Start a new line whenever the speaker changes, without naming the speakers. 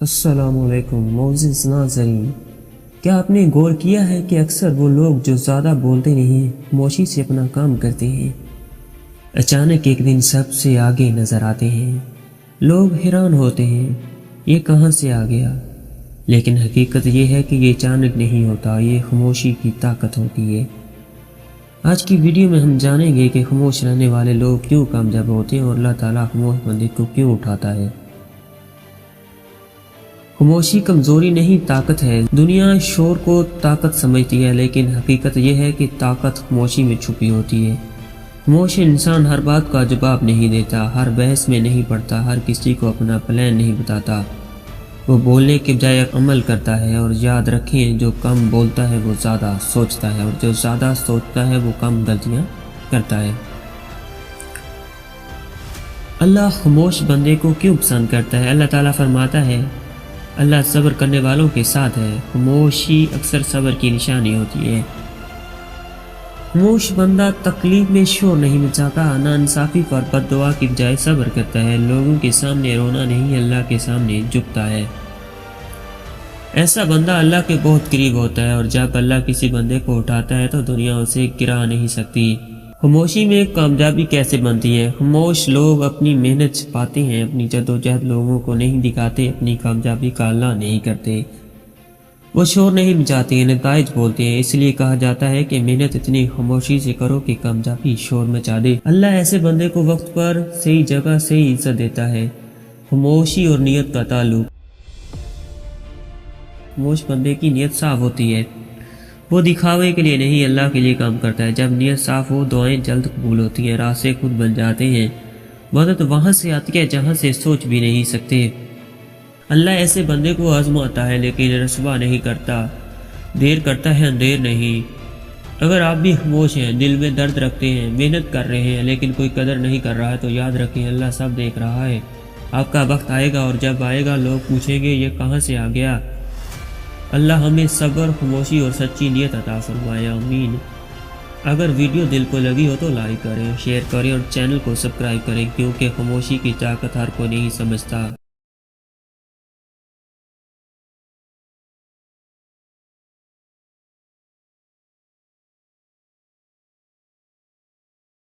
السلام علیکم معزز ناظرین، کیا آپ نے غور کیا ہے کہ اکثر وہ لوگ جو زیادہ بولتے نہیں خاموشی سے اپنا کام کرتے ہیں اچانک ایک دن سب سے آگے نظر آتے ہیں۔ لوگ حیران ہوتے ہیں یہ کہاں سے آ گیا، لیکن حقیقت یہ ہے کہ یہ اچانک نہیں ہوتا، یہ خاموشی کی طاقت ہوتی ہے۔ آج کی ویڈیو میں ہم جانیں گے کہ خاموش رہنے والے لوگ کیوں کامیاب ہوتے ہیں اور اللہ تعالیٰ خاموش بندے کو کیوں اٹھاتا ہے۔ خاموشی کمزوری نہیں طاقت ہے۔ دنیا شور کو طاقت سمجھتی ہے، لیکن حقیقت یہ ہے کہ طاقت خاموشی میں چھپی ہوتی ہے۔ خاموش انسان ہر بات کا جواب نہیں دیتا، ہر بحث میں نہیں پڑتا، ہر کسی کو اپنا پلان نہیں بتاتا۔ وہ بولنے کے بجائے عمل کرتا ہے، اور یاد رکھیں جو کم بولتا ہے وہ زیادہ سوچتا ہے، اور جو زیادہ سوچتا ہے وہ کم غلطیاں کرتا ہے۔ اللہ خاموش بندے کو کیوں پسند کرتا ہے؟ اللہ تعالیٰ فرماتا ہے اللہ صبر کرنے والوں کے ساتھ ہے۔ خاموشی اکثر صبر کی نشانی ہوتی ہے۔ خاموش بندہ تکلیف میں شور نہیں مچاتا، ناانصافی پر بد دعا کی بجائے صبر کرتا ہے، لوگوں کے سامنے رونا نہیں اللہ کے سامنے جھکتا ہے۔ ایسا بندہ اللہ کے بہت قریب ہوتا ہے، اور جب اللہ کسی بندے کو اٹھاتا ہے تو دنیا اسے گرا نہیں سکتی۔ خاموشی میں کامیابی کیسے بنتی ہے؟ خاموش لوگ اپنی محنت چھپاتے ہیں، اپنی جدوجہد لوگوں کو نہیں دکھاتے، اپنی کامیابی کا اعلان نہیں کرتے، وہ شور نہیں مچاتے ہیں، نتائج بولتے ہیں۔ اس لیے کہا جاتا ہے کہ محنت اتنی خاموشی سے کرو کہ کامیابی شور مچا دے۔ اللہ ایسے بندے کو وقت پر صحیح جگہ صحیح عزت دیتا ہے۔ خاموشی اور نیت کا تعلق۔ خاموش بندے کی نیت صاف ہوتی ہے، وہ دکھاوے کے لیے نہیں اللہ کے لیے کام کرتا ہے۔ جب نیت صاف ہو دعائیں جلد قبول ہوتی ہیں، راستے خود بن جاتے ہیں، مدد وہاں سے آتی ہے جہاں سے سوچ بھی نہیں سکتے۔ اللہ ایسے بندے کو آزماتا ہے لیکن رسوا نہیں کرتا، دیر کرتا ہے اندھیر نہیں۔ اگر آپ بھی خاموش ہیں، دل میں درد رکھتے ہیں، محنت کر رہے ہیں لیکن کوئی قدر نہیں کر رہا ہے تو یاد رکھیں اللہ سب دیکھ رہا ہے۔ آپ کا وقت آئے گا، اور جب آئے گا لوگ پوچھیں گے یہ کہاں سے آ گیا۔ اللہ ہمیں صبر، خاموشی اور سچی نیت عطا فرمائے، آمین۔ اگر ویڈیو دل کو لگی ہو تو لائک کریں، شیئر کریں اور چینل کو سبسکرائب کریں، کیونکہ خاموشی کی طاقت ہر کوئی نہیں سمجھتا۔